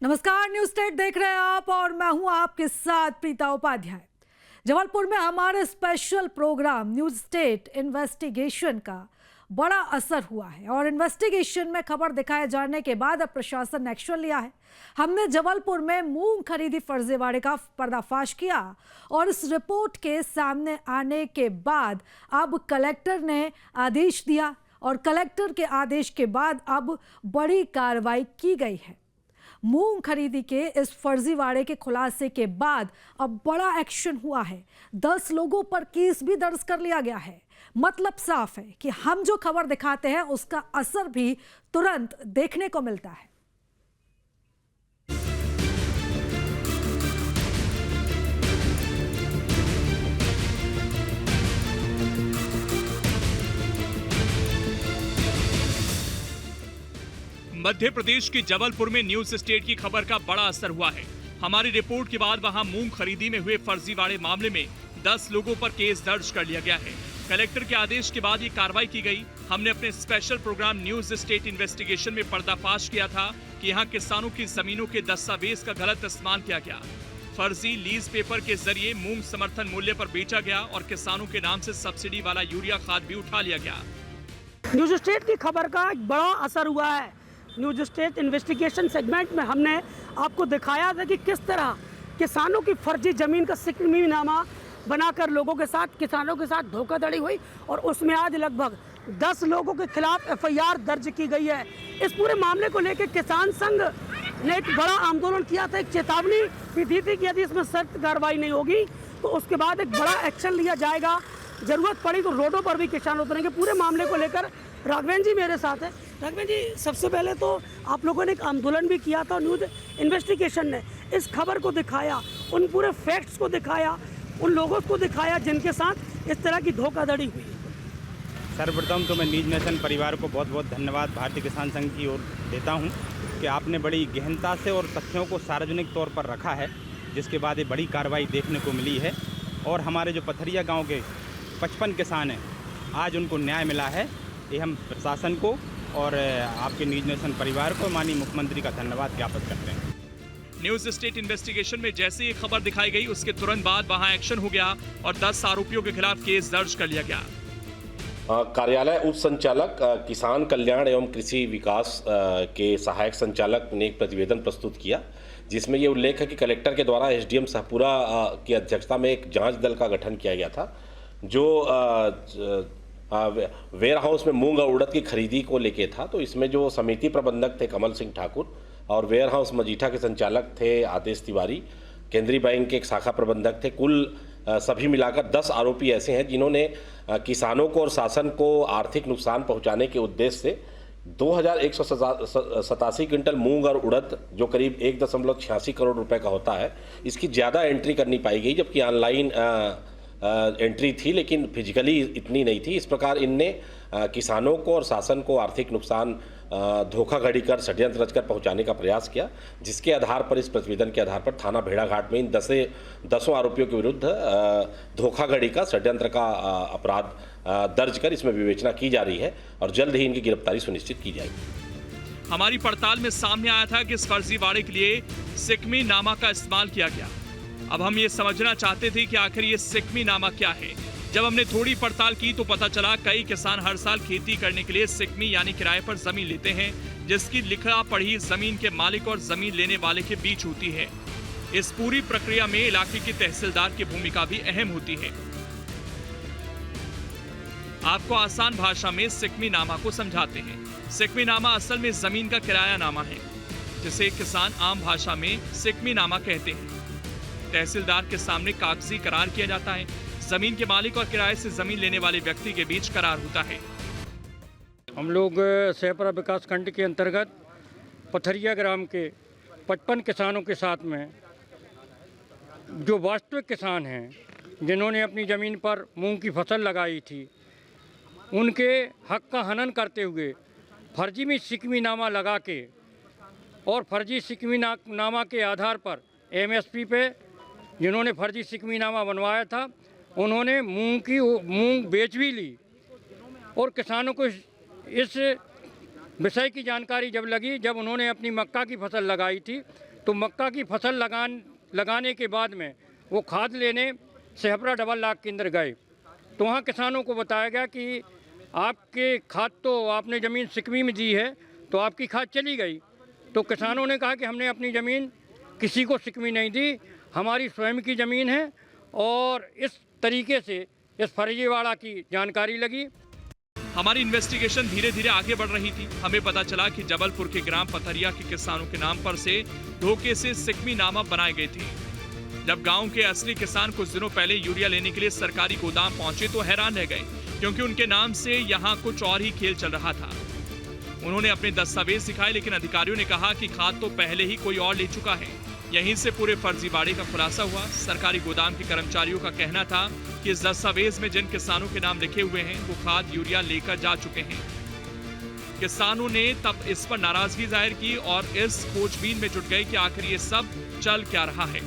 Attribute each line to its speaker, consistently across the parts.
Speaker 1: नमस्कार, news state देख रहे हैं आप और मैं हूं आपके साथ प्रीता उपाध्याय। जबलपुर में हमारे special programme news state investigation का बड़ा असर हुआ है और इन्वेस्टिगेशन में खबर दिखाए जाने के बाद अब प्रशासन ने एक्शन लिया है। हमने जबलपुर में मूंग खरीदी फर्जीवाड़े का पर्दाफाश किया और इस रिपोर्ट के सामने आने के बाद अब कलेक्टर ने आदेश दिया और कलेक्टर के आदेश के बाद अब बड़ी कार्रवाई की गई है। मूंग खरीदी के इस फर्जीवाड़े के खुलासे के बाद अब बड़ा एक्शन हुआ है। 10 लोगों पर केस भी दर्ज कर लिया गया है। मतलब साफ है कि हम जो खबर दिखाते हैं उसका असर भी तुरंत देखने को मिलता है।
Speaker 2: मध्य प्रदेश के जबलपुर में न्यूज स्टेट की खबर का बड़ा असर हुआ है। हमारी रिपोर्ट के बाद वहां मूंग खरीदी में हुए फर्जीवाड़े मामले में 10 लोगों पर केस दर्ज कर लिया गया है। कलेक्टर के आदेश के बाद ये कार्रवाई की गई। हमने अपने special programme news state investigation में पर्दाफाश किया था कि यहाँ किसानों की जमीनों के दस्तावेज का गलत इस्तेमाल किया गया। फर्जी लीज पेपर के जरिए मूंग समर्थन मूल्य पर बेचा गया और किसानों के नाम से सब्सिडी वाला यूरिया खाद भी उठा लिया गया।
Speaker 3: न्यूज स्टेट की खबर का एक बड़ा असर हुआ है। न्यूज स्टेट इन्वेस्टिगेशन सेगमेंट में हमने आपको दिखाया था कि किस तरह किसानों की फर्जी जमीन का सिक्मीनामा बनाकर लोगों के साथ किसानों के साथ धोखाधड़ी हुई और उसमें आज लगभग 10 लोगों के खिलाफ एफआईआर दर्ज की गई है। इस पूरे मामले को लेकर किसान संघ ने एक बड़ा आंदोलन किया था, एक चेतावनी भी दी थी कि यदि इसमें सख्त कार्रवाई नहीं होगी तो उसके बाद एक बड़ा एक्शन लिया जाएगा। जरूरत पड़ी तो रोडों पर भी किसान उतरेंगे। पूरे मामले को लेकर राघवेंद्र जी मेरे साथ है। राघवेंद्र जी, सबसे पहले तो आप लोगों ने एक आंदोलन भी किया था। न्यूज इन्वेस्टिगेशन ने इस खबर को दिखाया, उन पूरे फैक्ट्स को दिखाया, उन लोगों को दिखाया जिनके साथ इस तरह की धोखाधड़ी हुई।
Speaker 4: सर्वप्रथम तो मैं न्यूज नेशन परिवार को बहुत बहुत धन्यवाद भारतीय किसान संघ की ओर देता हूं कि आपने बड़ी गहनता से और तथ्यों को सार्वजनिक तौर पर रखा है, जिसके बाद ये बड़ी कार्रवाई देखने को मिली है। और हमारे जो पथरिया गाँव के 55 किसान हैं, आज उनको न्याय मिला है। ये हम प्रशासन को और आपके न्यूज नेशन परिवार को माननीय मुख्यमंत्री का धन्यवाद ज्ञापित करते हैं।
Speaker 2: न्यूज स्टेट इन्वेस्टिगेशन में जैसे ये खबर दिखाई गई उसके तुरंत बाद वहां एक्शन हो गया और 10 आरोपियों के खिलाफ केस दर्ज कर लिया गया।
Speaker 5: कार्यालय उप संचालक किसान कल्याण एवं कृषि विकास के सहायक संचालक ने एक प्रतिवेदन प्रस्तुत किया, जिसमें ये उल्लेख है कि कलेक्टर के द्वारा एसडीएम शाहपुरा की अध्यक्षता में एक जांच दल का गठन किया गया था, जो वेयर हाउस में मूंग और उड़द की खरीदी को लेके था। तो इसमें जो समिति प्रबंधक थे कमल सिंह ठाकुर और वेयर हाउस मजीठा के संचालक थे आदेश तिवारी, केंद्रीय बैंक के एक शाखा प्रबंधक थे। कुल सभी मिलाकर 10 आरोपी ऐसे हैं जिन्होंने किसानों को और शासन को आर्थिक नुकसान पहुंचाने के उद्देश्य से 2187 क्विंटल मूंग और उड़द, जो करीब 1.86 करोड़ रुपए का होता है, इसकी ज़्यादा एंट्री करनी पाई गई, जबकि ऑनलाइन एंट्री थी लेकिन फिजिकली इतनी नहीं थी। इस प्रकार इनने किसानों को और शासन को आर्थिक नुकसान धोखाधड़ी कर षड्यंत्र रचकर पहुंचाने का प्रयास किया, जिसके आधार पर इस प्रतिवेदन के आधार पर थाना भेड़ाघाट में इन 10 आरोपियों के विरुद्ध धोखाधड़ी का षड्यंत्र का अपराध दर्ज कर इसमें विवेचना की जा रही है और जल्द ही इनकी गिरफ्तारी सुनिश्चित की जाएगी।
Speaker 2: हमारी पड़ताल में सामने आया था कि इस फर्जीवाड़े के लिए सिक्मीनामा का इस्तेमाल किया गया। अब हम ये समझना चाहते थे कि आखिर ये सिक्मीनामा क्या है। जब हमने थोड़ी पड़ताल की तो पता चला कई किसान हर साल खेती करने के लिए सिक्मी यानी किराए पर जमीन लेते हैं, जिसकी लिखा पढ़ी जमीन के मालिक और जमीन लेने वाले के बीच होती है। इस पूरी प्रक्रिया में इलाके के तहसीलदार की भूमिका भी अहम होती है। आपको आसान भाषा में सिक्मीनामा को समझाते हैं। सिक्मीनामा असल में जमीन का किराया नामा है, जिसे किसान आम भाषा में सिक्मीनामा कहते हैं। तहसीलदार के सामने कागजी करार किया जाता है। जमीन के मालिक और किराए से जमीन लेने वाले व्यक्ति के बीच करार होता है।
Speaker 6: हम लोग सहपुरा विकास खंड के अंतर्गत पथरिया ग्राम के 55 किसानों के साथ में, जो वास्तविक किसान हैं जिन्होंने अपनी ज़मीन पर मूंग की फसल लगाई थी, उनके हक का हनन करते हुए फर्जी में सिक्मीनामा लगा के और फर्जी सिक्मीनामा के आधार पर एमएसपी पे जिन्होंने फर्जी सिक्मीनामा बनवाया था, उन्होंने मूंग बेच भी ली। और किसानों को इस विषय की जानकारी जब लगी, जब उन्होंने अपनी मक्का की फसल लगाई थी, तो मक्का की फसल लगाने के बाद में वो खाद लेने सेहपरा डबल लाख के अंदर गए, तो वहाँ किसानों को बताया गया कि आपके खाद तो आपने ज़मीन सिकमी में दी है तो आपकी खाद चली गई। तो किसानों ने कहा कि हमने अपनी ज़मीन किसी को सिकमी नहीं दी, हमारी स्वयं की ज़मीन है। और इस तरीके से इस फर्जीवाड़ा की जानकारी लगी।
Speaker 2: हमारी इन्वेस्टिगेशन धीरे धीरे आगे बढ़ रही थी। हमें पता चला कि जबलपुर के ग्राम पथरिया के किसानों के नाम पर से धोखे से सिकमी नामा बनाए गए थे। जब गांव के असली किसान कुछ दिनों पहले यूरिया लेने के लिए सरकारी गोदाम पहुंचे तो हैरान रह गए, क्योंकि उनके नाम से यहां कुछ और ही खेल चल रहा था। उन्होंने अपने दस्तावेज दिखाए, लेकिन अधिकारियों ने कहा कि खाद तो पहले ही कोई और ले चुका है। यहीं से पूरे फर्जीवाड़े का खुलासा हुआ। सरकारी गोदाम के कर्मचारियों का कहना था कि इस दस्तावेज में जिन किसानों के नाम लिखे हुए हैं वो खाद यूरिया लेकर जा चुके हैं। किसानों ने तब इस पर नाराजगी जाहिर की और इस खोजबीन में जुट गए कि आखिर ये सब चल क्या रहा है।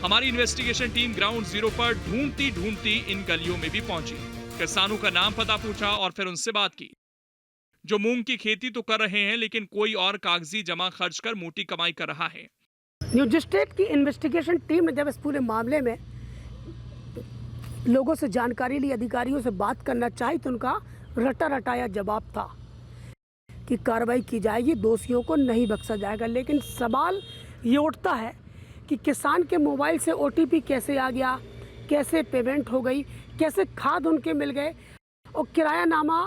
Speaker 2: हमारी इन्वेस्टिगेशन टीम ग्राउंड जीरो पर ढूंढती ढूंढती इन गलियों में भी पहुंची, किसानों का नाम पता पूछा और फिर उनसे बात की, जो मूंग की खेती तो कर रहे हैं लेकिन कोई और कागजी जमा खर्च कर मोटी कमाई कर रहा है।
Speaker 3: न्यूज स्टेट की इन्वेस्टिगेशन टीम ने जब इस पूरे मामले में लोगों से जानकारी ली, अधिकारियों से बात करना चाही, तो उनका रटा रटाया जवाब था कि कार्रवाई की जाएगी, दोषियों को नहीं बख्शा जाएगा। लेकिन सवाल ये उठता है कि किसान के मोबाइल से OTP कैसे आ गया, कैसे पेमेंट हो गई, कैसे खाद उनके मिल गए और किरायानामा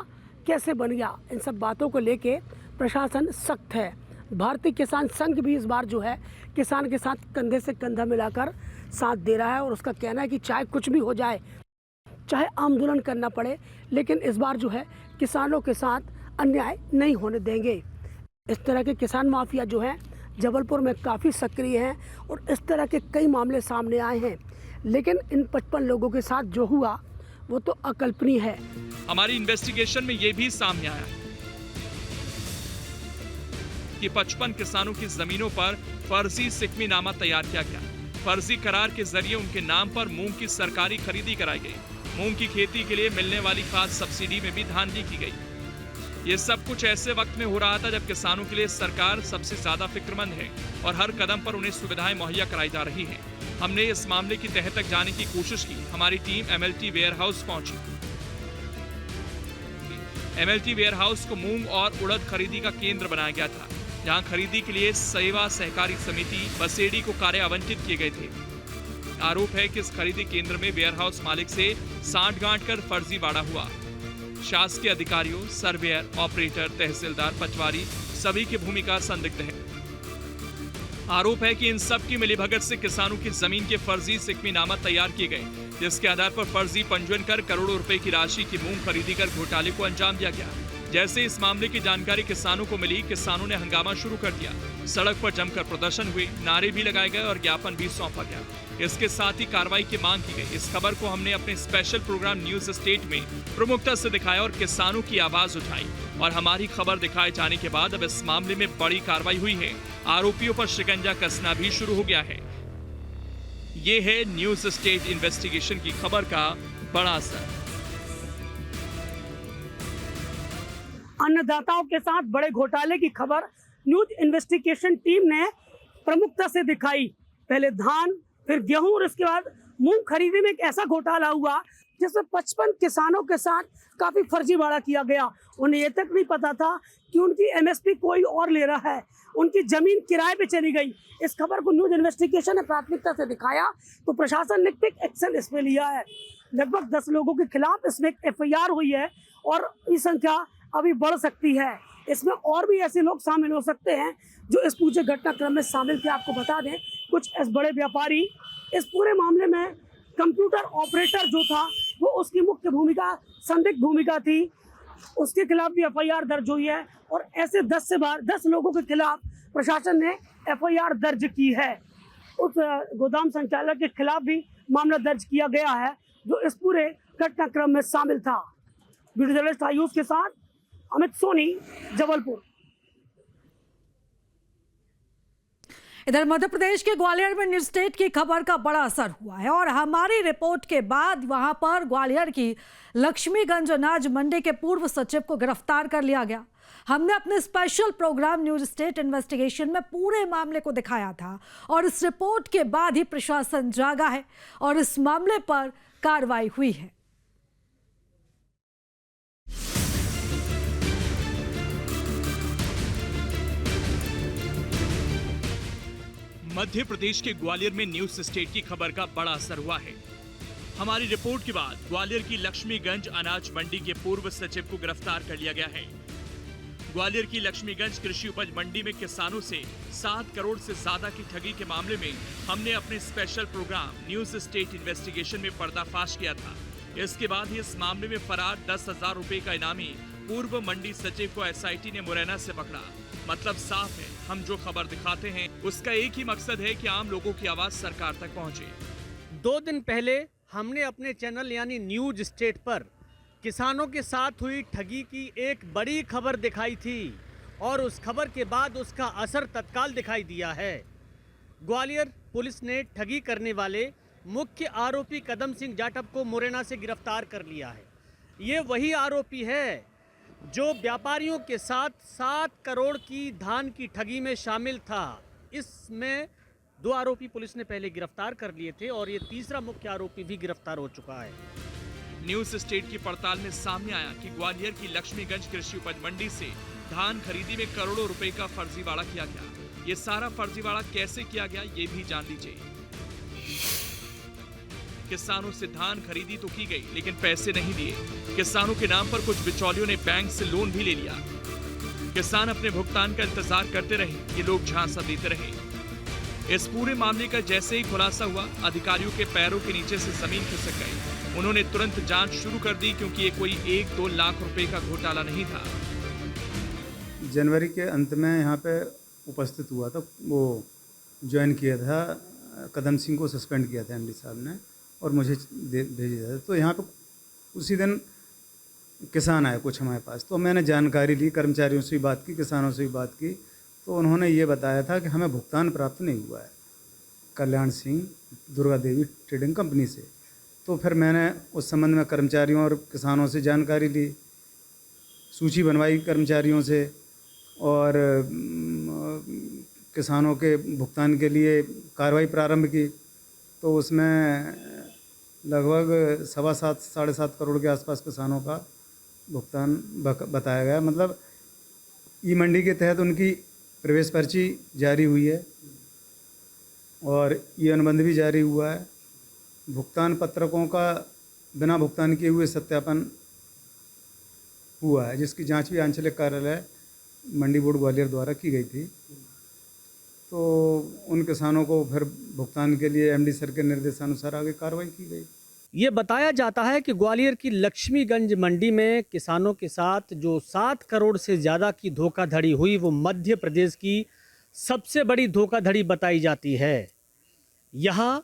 Speaker 3: कैसे बन गया। इन सब बातों को लेके प्रशासन सख्त है। भारतीय किसान संघ भी इस बार जो है किसान के साथ कंधे से कंधा मिलाकर साथ दे रहा है और उसका कहना है कि चाहे कुछ भी हो जाए, चाहे आंदोलन करना पड़े, लेकिन इस बार जो है किसानों के साथ अन्याय नहीं होने देंगे। इस तरह के किसान माफिया जो हैं जबलपुर में काफ़ी सक्रिय हैं और इस तरह के कई मामले सामने आए हैं, लेकिन इन 55 लोगों के साथ जो हुआ वो तो अकल्पनीय है।
Speaker 2: हमारी इन्वेस्टिगेशन में ये भी सामने आया कि 55 किसानों की जमीनों पर फर्जी सिकमी नामा तैयार किया गया। फर्जी करार के जरिए उनके नाम पर मूंग की सरकारी खरीदी कराई गई। मूंग की खेती के लिए मिलने वाली खाद सब्सिडी में भी धांधली की गई। ये सब कुछ ऐसे वक्त में हो रहा था जब किसानों के लिए सरकार सबसे ज्यादा फिक्रमंद है और हर कदम पर उन्हें सुविधाएं मुहैया कराई जा रही हैं। हमने इस मामले की तह तक जाने की कोशिश की। हमारी टीम MLT वेयरहाउस पहुंची। MLT वेयरहाउस को मूंग और उड़द खरीदी का केंद्र बनाया गया था, जहां खरीदी के लिए सेवा सहकारी समिति बसेड़ी को कार्य आवंटित किए गए थे। आरोप है कि इस खरीदी केंद्र में वेयरहाउस मालिक से सांठगांठ कर फर्जीवाड़ा हुआ। शासकीय अधिकारियों, सर्वेयर, ऑपरेटर, तहसीलदार, पटवारी सभी की भूमिका संदिग्ध है। आरोप है कि इन सब की मिलीभगत से किसानों की जमीन के फर्जी सिकमीनामा तैयार किए गए, जिसके आधार पर फर्जी पंजीयन कर करोड़ों रुपए की राशि की मूंग खरीदी कर घोटाले को अंजाम दिया गया। जैसे इस मामले की जानकारी किसानों को मिली, किसानों ने हंगामा शुरू कर दिया। सड़क पर जमकर प्रदर्शन हुए, नारे भी लगाए गए और ज्ञापन भी सौंपा गया। इसके साथ ही कार्रवाई की मांग की गई। इस खबर को हमने अपने स्पेशल प्रोग्राम न्यूज स्टेट में प्रमुखता से दिखाया और किसानों की आवाज उठाई। और हमारी खबर दिखाए जाने के बाद अब इस मामले में बड़ी कार्रवाई हुई है। आरोपियों पर शिकंजा कसना भी शुरू हो गया है। ये है न्यूज स्टेट इन्वेस्टिगेशन की खबर का बड़ा असर।
Speaker 3: अन्नदाताओं के साथ बड़े घोटाले की खबर न्यूज इन्वेस्टिगेशन टीम ने प्रमुखता से दिखाई। पहले धान, फिर गेहूं और इसके बाद मूंग खरीदी में एक ऐसा घोटाला हुआ जिसमें 55 किसानों के साथ काफी फर्जीवाड़ा किया गया। उन्हें ये तक नहीं पता था कि उनकी MSP कोई और ले रहा है, उनकी जमीन किराए पे चली गई। इस खबर को न्यूज इन्वेस्टिगेशन ने प्राथमिकता से दिखाया तो प्रशासन ने क्विक एक्शन इस पे लिया है। लगभग 10 लोगों के खिलाफ इसमें FIR हुई है और ये संख्या अभी बढ़ सकती है। इसमें और भी ऐसे लोग शामिल हो सकते हैं जो इस पूरे घटनाक्रम में शामिल थे। आपको बता दें, कुछ बड़े व्यापारी इस पूरे मामले में कंप्यूटर ऑपरेटर जो था वो उसकी मुख्य भूमिका, संदिग्ध भूमिका थी, उसके खिलाफ भी FIR दर्ज हुई है। और ऐसे 10 लोगों के खिलाफ प्रशासन ने FIR दर्ज की है। उस गोदाम संचालक के खिलाफ भी मामला दर्ज किया गया है जो इस पूरे घटनाक्रम में शामिल था। वीडियो जर्नलिस्ट आयुष के साथ अमित सोनी, जबलपुर।
Speaker 1: इधर मध्य प्रदेश के ग्वालियर में न्यूज स्टेट की खबर का बड़ा असर हुआ है और हमारी रिपोर्ट के बाद वहां पर ग्वालियर की लक्ष्मीगंज अनाज मंडी के पूर्व सचिव को गिरफ्तार कर लिया गया। हमने अपने special programme news state investigation में पूरे मामले को दिखाया था और इस रिपोर्ट के बाद ही प्रशासन जागा है और इस मामले पर कार्रवाई हुई है।
Speaker 2: मध्य प्रदेश के ग्वालियर में न्यूज स्टेट की खबर का बड़ा असर हुआ है। हमारी रिपोर्ट के बाद ग्वालियर की लक्ष्मीगंज अनाज मंडी के पूर्व सचिव को गिरफ्तार कर लिया गया है। ग्वालियर की लक्ष्मीगंज कृषि उपज मंडी में किसानों से 7 करोड़ से ज्यादा की ठगी के मामले में हमने अपने special programme news state investigation में पर्दाफाश किया था। इसके बाद ही इस मामले में फरार 10,000 रुपए का इनामी पूर्व मंडी सचिव को एसआईटी ने मुरैना से पकड़ा। मतलब साफ है, हम जो खबर दिखाते हैं उसका एक ही मकसद है कि आम लोगों की आवाज सरकार तक पहुंचे।
Speaker 7: 2 दिन पहले हमने अपने चैनल यानी न्यूज स्टेट पर किसानों के साथ हुई ठगी की एक बड़ी खबर दिखाई थी और उस खबर के बाद उसका असर तत्काल दिखाई दिया है। ग्वालियर पुलिस ने ठगी करने वाले मुख्य आरोपी कदम सिंह जाटव को मुरैना से गिरफ्तार कर लिया है। ये वही आरोपी है जो व्यापारियों के साथ 7 करोड़ की धान की ठगी में शामिल था। इसमें 2 आरोपी पुलिस ने पहले गिरफ्तार कर लिए थे और ये तीसरा मुख्य आरोपी भी गिरफ्तार हो चुका है।
Speaker 2: न्यूज स्टेट की पड़ताल में सामने आया कि ग्वालियर की लक्ष्मीगंज कृषि उपज मंडी से धान खरीदी में करोड़ों रुपए का फर्जीवाड़ा किया गया। ये सारा फर्जीवाड़ा कैसे किया गया ये भी जान लीजिए। किसानों से धान खरीदी तो की गई लेकिन पैसे नहीं दिए। किसानों के नाम पर कुछ बिचौलियों ने बैंक से लोन भी ले लिया। किसान अपने भुगतान का इंतजार करते रहे, ये लोग झांसा देते रहे। इस पूरे मामले का जैसे ही खुलासा हुआ, अधिकारियों के पैरों के नीचे से जमीन खिसक गई। उन्होंने तुरंत जांच शुरू कर दी क्योंकि ये कोई 1-2 लाख रुपए का घोटाला नहीं था।
Speaker 8: जनवरी के अंत में यहाँ पे उपस्थित हुआ था, वो ज्वाइन किया था, कदम सिंह को सस्पेंड किया था एमडी साहब ने और मुझे भेजा था। तो यहाँ पे उसी दिन किसान आए कुछ हमारे पास, तो मैंने जानकारी ली, कर्मचारियों से भी बात की, किसानों से भी बात की, तो उन्होंने ये बताया था कि हमें भुगतान प्राप्त नहीं हुआ है कल्याण सिंह दुर्गा देवी ट्रेडिंग कंपनी से। तो फिर मैंने उस संबंध में कर्मचारियों और किसानों से जानकारी ली, सूची बनवाई कर्मचारियों से और किसानों के भुगतान के लिए कार्रवाई प्रारंभ की। तो उसमें लगभग 7.25 साढ़े 7 करोड़ के आसपास किसानों का भुगतान बताया गया। मतलब ई मंडी के तहत उनकी प्रवेश पर्ची जारी हुई है और ई अनुबंध भी जारी हुआ है। भुगतान पत्रकों का बिना भुगतान किए हुए सत्यापन हुआ है, जिसकी जांच भी आंचलिक कार्यालय मंडी बोर्ड ग्वालियर द्वारा की गई थी। तो उन किसानों को फिर भुगतान के लिए एमडी सर के निर्देशानुसार आगे कार्रवाई की गई।
Speaker 7: ये बताया जाता है कि ग्वालियर की लक्ष्मीगंज मंडी में किसानों के साथ जो 7 करोड़ से ज़्यादा की धोखाधड़ी हुई वो मध्य प्रदेश की सबसे बड़ी धोखाधड़ी बताई जाती है। यहाँ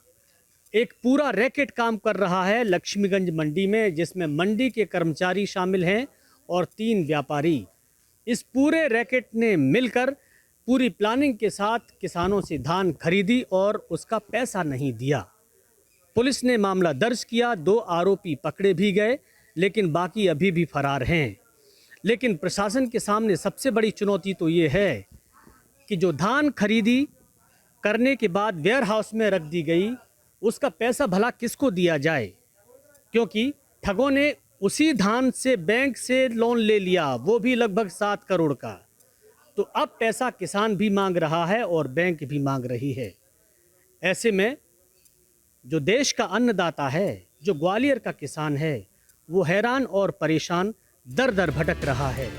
Speaker 7: एक पूरा रैकेट काम कर रहा है लक्ष्मीगंज मंडी में, जिसमें मंडी के कर्मचारी शामिल हैं और 3 व्यापारी। इस पूरे रैकेट ने मिलकर पूरी प्लानिंग के साथ किसानों से धान खरीदी और उसका पैसा नहीं दिया। पुलिस ने मामला दर्ज किया, 2 आरोपी पकड़े भी गए लेकिन बाकी अभी भी फरार हैं। लेकिन प्रशासन के सामने सबसे बड़ी चुनौती तो ये है कि जो धान खरीदी करने के बाद वेयर हाउस में रख दी गई, उसका पैसा भला किसको दिया जाए, क्योंकि ठगों ने उसी धान से बैंक से लोन ले लिया, वो भी लगभग 7 करोड़ का। तो अब पैसा किसान भी मांग रहा है और बैंक भी मांग रही है। ऐसे में जो देश का अन्नदाता है, जो ग्वालियर का किसान है, वो हैरान और परेशान दर-दर भटक रहा है।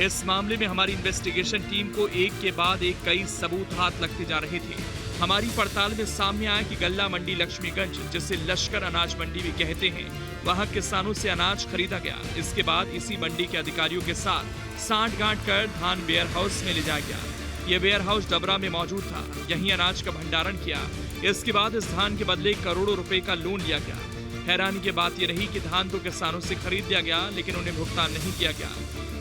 Speaker 2: इस मामले में हमारी इन्वेस्टिगेशन टीम को एक के बाद एक कई सबूत हाथ लगते जा रहे थे। हमारी पड़ताल में सामने आया कि गल्ला मंडी लक्ष्मीगंज, जिसे लश्कर अनाज मंडी भी कहते हैं, वहां किसानों से अनाज खरीदा गया। इसके बाद इसी मंडी के अधिकारियों के साथ सांठ-गांठ कर धान वेयर हाउस में ले जाया गया। ये वेयर हाउस डबरा में मौजूद था, यहीं अनाज का भंडारण किया। इसके बाद इस धान के बदले करोड़ों रुपए का लोन लिया गया। हैरानी की बात यह रही कि धान तो किसानों से खरीद लिया गया लेकिन उन्हें भुगतान नहीं किया गया।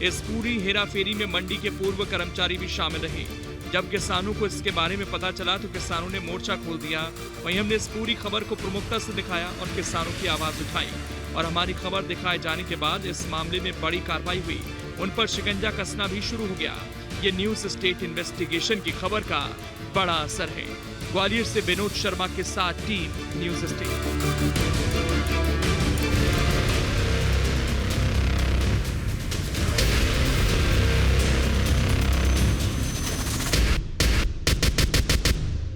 Speaker 2: इस पूरी हेराफेरी में मंडी के पूर्व कर्मचारी भी शामिल रहे। जब किसानों को इसके बारे में पता चला तो किसानों ने मोर्चा खोल दिया। वहीं हमने इस पूरी खबर को प्रमुखता से दिखाया और किसानों की आवाज उठाई। और हमारी खबर दिखाए जाने के बाद इस मामले में बड़ी कार्रवाई हुई। उन पर शिकंजा कसना भी शुरू हो गया। ये न्यूज स्टेट इन्वेस्टिगेशन की खबर का बड़ा असर है। ग्वालियर से विनोद शर्मा के साथ टीम न्यूज स्टेट।